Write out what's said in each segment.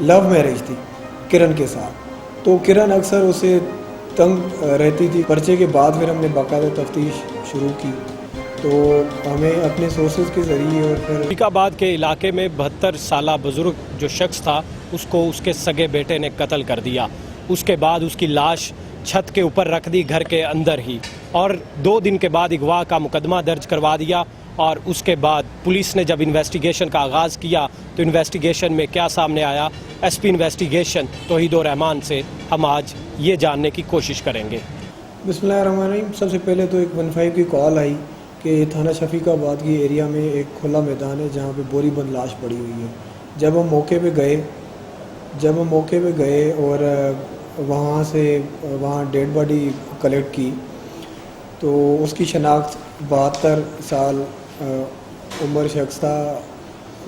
Love marriage थी किरण के साथ। तो किरण अक्सर उसे तंग रहती थी। पर्चे के बाद फिर हमने बाकायदा तफ्तीश शुरू की, तो हमें अपने सोर्सेज के ज़रिए और फिर फरीदाबाद के इलाके में 72 साला बुजुर्ग जो शख्स था उसको उसके सगे बेटे ने कत्ल कर दिया। उसके बाद उसकी लाश छत के ऊपर रख दी घर के अंदर ही, और 2 दिन के बाद अगवा का मुकदमा दर्ज करवा दिया। और उसके बाद पुलिस ने जब इन्वेस्टिगेशन का आगाज़ किया तो इन्वेस्टिगेशन में क्या सामने आया, एसपी इन्वेस्टिगेशन तौहीदुर रहमान से हम आज ये जानने की कोशिश करेंगे। बिस्मिल्लाहिर्रहमानिर्रहीम। सबसे पहले तो एक 15 की कॉल आई कि थाना शफीकाबाद की एरिया में एक खुला मैदान है जहाँ पे बोरी बंद लाश पड़ी हुई है। जब हम मौके पे गए और वहाँ डेड बॉडी कलेक्ट की, तो उसकी शनाख्त 72 साल उम्र शख्स था,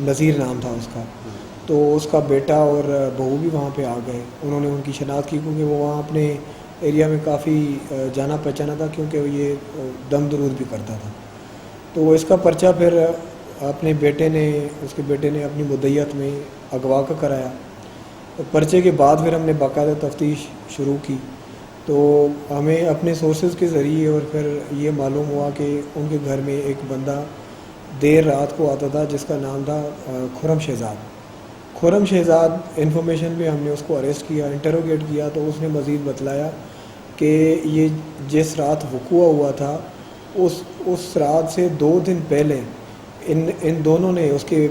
नज़ीर नाम था उसका। तो उसका बेटा और बहू भी वहाँ पे आ गए। उन्होंने उनकी शनाख्त की क्योंकि वो वहाँ अपने एरिया में काफ़ी जाना पहचाना था, क्योंकि ये दम दरूद भी करता था। तो इसका पर्चा फिर उसके बेटे ने अपनी मुद्दईयत में अगवा का कराया। तो पर्चे के बाद फिर हमने बाकायदा तफ्तीश शुरू की, तो हमें अपने सोर्सेज के ज़रिए और फिर ये मालूम हुआ कि उनके घर में एक बंदा देर रात को आता था जिसका नाम था खुर्रम शहज़ाद। इन्फॉर्मेशन पे हमने उसको अरेस्ट किया, इंटरोगेट किया, तो उसने मज़ीद बतलाया कि ये जिस रात वक़ूआ हुआ था उस रात से 2 दिन पहले इन दोनों ने, उसके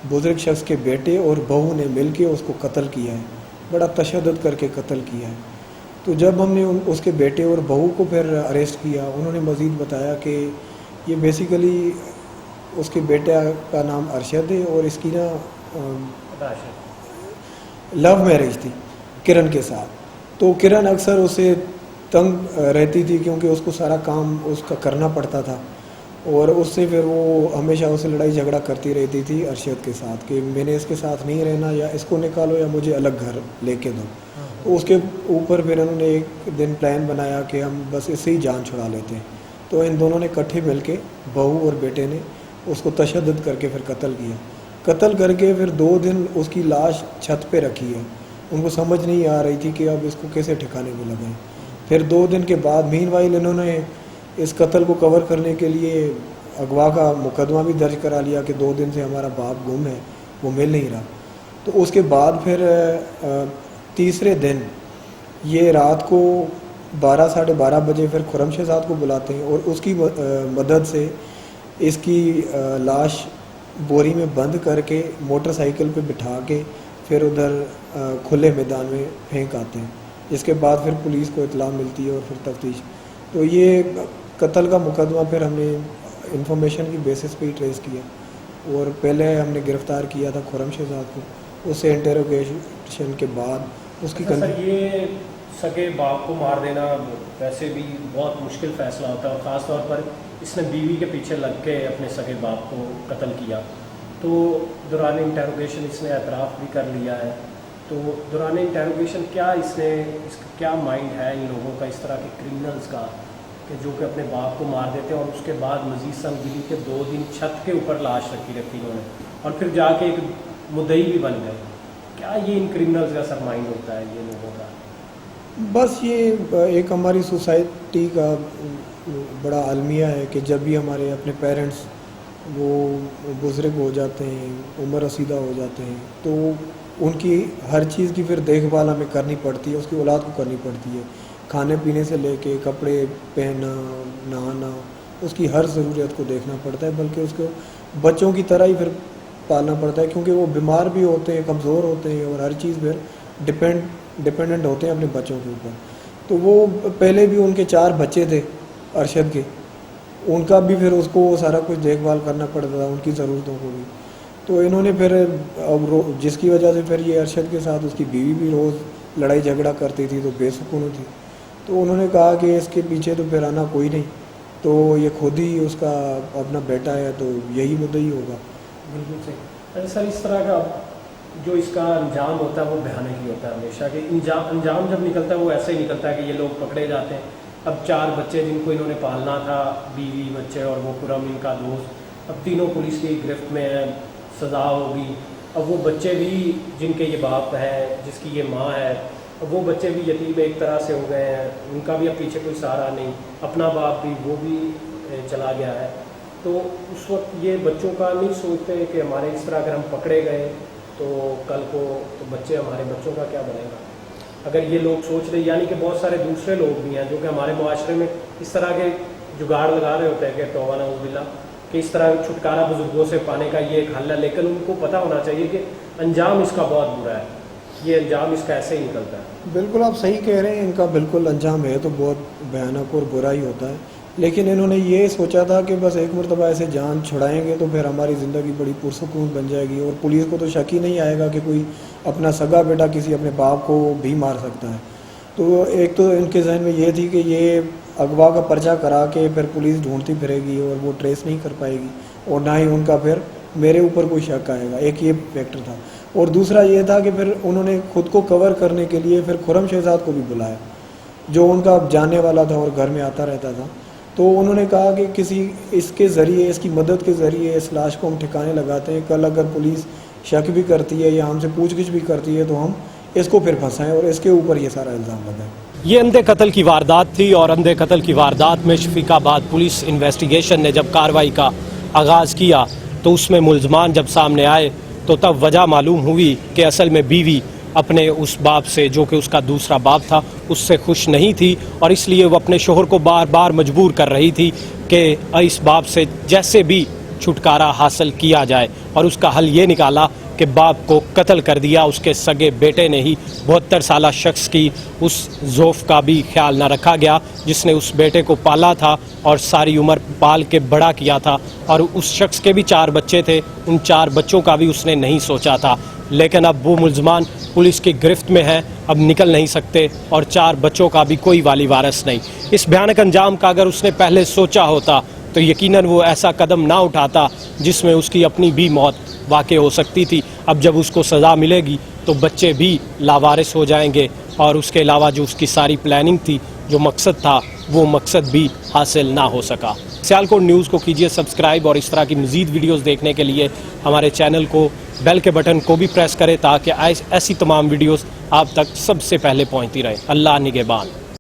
बुज़ुर्ग शख्स के बेटे और बहू ने मिल के उसको कत्ल किया है, बड़ा तशद्दुद करके कत्ल किया है। तो जब हमने उसके बेटे और बहू को फिर अरेस्ट किया, उन्होंने मज़ीद बताया कि ये बेसिकली उसके बेटे का नाम अरशद है और इसकी ना लव मैरिज थी किरण के साथ। तो किरण अक्सर उसे तंग रहती थी क्योंकि उसको सारा काम उसका करना पड़ता था, और उससे फिर वो हमेशा उसे लड़ाई झगड़ा करती रहती थी अरशद के साथ कि मैंने इसके साथ नहीं रहना, या इसको निकालो या मुझे अलग घर लेके दो। तो उसके ऊपर फिर उन्होंने एक दिन प्लान बनाया कि हम बस इससे ही जान छुड़ा लेते हैं। तो इन दोनों ने इकट्ठे मिल के, बहू और बेटे ने, उसको तशद्दुद करके फिर कत्ल किया। कत्ल करके फिर 2 दिन उसकी लाश छत पे रखी है। उनको समझ नहीं आ रही थी कि अब इसको कैसे ठिकाने में लगाएं। फिर 2 दिन के बाद मीनवाइल इन्होंने इस कत्ल को कवर करने के लिए अगवा का मुकदमा भी दर्ज करा लिया कि 2 दिन से हमारा बाप गुम है, वो मिल नहीं रहा। तो उसके बाद फिर तीसरे दिन ये रात को 12 साढ़े 12 बजे फिर खुर्रम शहज़ाद को बुलाते हैं, और उसकी मदद से इसकी लाश बोरी में बंद करके मोटरसाइकिल पे बिठा के फिर उधर खुले मैदान में फेंक आते हैं। इसके बाद फिर पुलिस को इत्तला मिलती है और फिर तफ्तीश। तो ये कत्ल का मुकदमा फिर हमने इंफॉर्मेशन की बेसिस पे ही ट्रेस किया, और पहले हमने गिरफ़्तार किया था खुर्रम शहज़ाद को। उससे इंटरोगेशन के बाद उसकी ये सगे बाप को मार देना वैसे भी बहुत मुश्किल फ़ैसला होता है, और ख़ास तौर पर इसने बीवी के पीछे लग के अपने सगे बाप को कत्ल किया। तो दौरान इंटरोगेशन इसने एतराफ़ भी कर लिया है। तो दौरान इंटरोगेशन क्या माइंड है इन लोगों का, इस तरह के क्रिमिनल्स का, कि जो कि अपने बाप को मार देते हैं और उसके बाद मज़ीद संगीनी के 2 दिन छत के ऊपर लाश रखी इन्होंने, और फिर जाके एक मुद्दई भी बन गए। क्या ये इन क्रिमिनल्स का सर माइंड होता है ये लोगों का? बस ये एक हमारी सोसाइटी का बड़ा अलमिया है कि जब भी हमारे अपने पेरेंट्स वो बुज़ुर्ग हो जाते हैं, उम्र रसीदा हो जाते हैं, तो उनकी हर चीज़ की फिर देखभाल हमें करनी पड़ती है, उसकी औलाद को करनी पड़ती है। खाने पीने से लेके कपड़े पहनना, नहाना, उसकी हर ज़रूरत को देखना पड़ता है, बल्कि उसको बच्चों की तरह ही फिर पालना पड़ता है, क्योंकि वो बीमार भी होते हैं, कमज़ोर होते हैं, और हर चीज़ फिर डिपेंडेंट होते हैं अपने बच्चों के ऊपर। तो वो पहले भी उनके 4 बच्चे थे अरशद के, उनका भी फिर उसको सारा कुछ देखभाल करना पड़ता था, उनकी ज़रूरतों को भी। तो इन्होंने फिर अब जिसकी वजह से फिर ये अरशद के साथ उसकी बीवी भी रोज़ लड़ाई झगड़ा करती थी, तो बेसुकून थी। तो उन्होंने कहा कि इसके पीछे तो फिर आना कोई नहीं, तो ये खुद ही उसका अपना बेटा है, तो यही मुद्दई होगा। बिल्कुल सही। सर, इस तरह का जो इसका अंजाम होता है वो भयानक ही होता है हमेशा, कि अंजाम जब निकलता है वो ऐसे ही निकलता है कि ये लोग पकड़े जाते हैं। अब 4 बच्चे जिनको इन्होंने पालना था, बीवी बच्चे और वो खुर्रम इनका दोस्त, अब तीनों पुलिस की गिरफ्त में है, सज़ा होगी। اب وہ بچے بھی جن کے یہ باپ ہیں، جس کی یہ ماں ہے، اب وہ بچے بھی یتیم ایک طرح سے ہو گئے ہیں، ان کا بھی اب پیچھے کوئی سہارا نہیں، اپنا باپ بھی وہ بھی چلا گیا ہے. تو اس وقت یہ بچوں کا نہیں سوچتے کہ ہمارے اس طرح اگر ہم پکڑے گئے تو کل کو تو بچے ہمارے بچوں کا کیا بنے گا. اگر یہ لوگ سوچ رہے، یعنی کہ بہت سارے دوسرے لوگ بھی ہیں جو کہ ہمارے معاشرے میں اس طرح کے جگاڑ لگا رہے ہوتے ہیں کہ توبہ نعوذ باللہ کہ اس طرح چھٹکارا بزرگوں سے پانے کا یہ ایک حل ہے، لیکن ان کو پتہ ہونا چاہیے کہ انجام اس کا بہت برا ہے، یہ انجام اس کا ایسے ہی نکلتا ہے. بالکل آپ صحیح کہہ رہے ہیں، ان کا بالکل انجام ہے تو بہت بھیانک اور برا ہی ہوتا ہے. لیکن انہوں نے یہ سوچا تھا کہ بس ایک مرتبہ ایسے جان چھڑائیں گے تو پھر ہماری زندگی بڑی پرسکون بن جائے گی، اور پولیس کو تو شک ہی نہیں آئے گا کہ کوئی اپنا سگا بیٹا کسی اپنے باپ کو بھی مار سکتا ہے. تو ایک تو ان کے ذہن میں یہ تھی کہ یہ اغوا کا پرچہ کرا کے پھر پولیس ڈھونڈتی پھرے گی اور وہ ٹریس نہیں کر پائے گی، اور نہ ہی ان کا پھر میرے اوپر کوئی شک آئے گا. ایک یہ فیکٹر تھا. اور دوسرا یہ تھا کہ پھر انہوں نے خود کو کور کرنے کے لیے پھر خرم شہزاد کو بھی بلایا، جو ان کا جاننے والا تھا اور گھر میں آتا رہتا تھا. تو انہوں نے کہا کہ کسی اس کے ذریعے، اس کی مدد کے ذریعے اس لاش کو ہم ٹھکانے لگاتے ہیں، کل اگر پولیس شک بھی کرتی ہے یا ہم سے پوچھ گچھ بھی کرتی ہے تو ہم اس کو پھر پھنسائیں اور اس کے اوپر یہ سارا الزام لگائیں. یہ اندھے قتل کی واردات تھی، اور اندھے قتل کی واردات میں شفیق آباد پولیس انویسٹیگیشن نے جب کارروائی کا آغاز کیا تو اس میں ملزمان جب سامنے آئے تو تب وجہ معلوم ہوئی کہ اصل میں بیوی اپنے اس باپ سے، جو کہ اس کا دوسرا باپ تھا، اس سے خوش نہیں تھی، اور اس لیے وہ اپنے شوہر کو بار بار مجبور کر رہی تھی کہ اس باپ سے جیسے بھی چھٹکارا حاصل کیا جائے. اور اس کا حل یہ نکالا کہ باپ کو قتل کر دیا. اس کے سگے بیٹے نے ہی 72 سالہ شخص کی اس ذوف کا بھی خیال نہ رکھا گیا جس نے اس بیٹے کو پالا تھا اور ساری عمر پال کے بڑا کیا تھا. اور اس شخص کے بھی 4 بچے تھے، ان 4 بچوں کا بھی اس نے نہیں سوچا تھا. لیکن اب وہ ملزمان پولیس کی گرفت میں ہیں، اب نکل نہیں سکتے، اور 4 بچوں کا بھی کوئی والی وارث نہیں. اس بھیانک انجام کا اگر اس نے پہلے سوچا ہوتا تو یقیناً وہ ایسا قدم نہ اٹھاتا جس میں اس کی اپنی بھی موت واقع ہو سکتی تھی. اب جب اس کو سزا ملے گی تو بچے بھی لاوارث ہو جائیں گے، اور اس کے علاوہ جو اس کی ساری پلاننگ تھی، جو مقصد تھا، وہ مقصد بھی حاصل نہ ہو سکا. سیالکوٹ نیوز کو کیجیے سبسکرائب، اور اس طرح کی مزید ویڈیوز دیکھنے کے لیے ہمارے چینل کو بیل کے بٹن کو بھی پریس کریں تاکہ ایسی تمام ویڈیوز آپ تک سب سے پہلے پہنچتی رہے. اللہ نگہبان.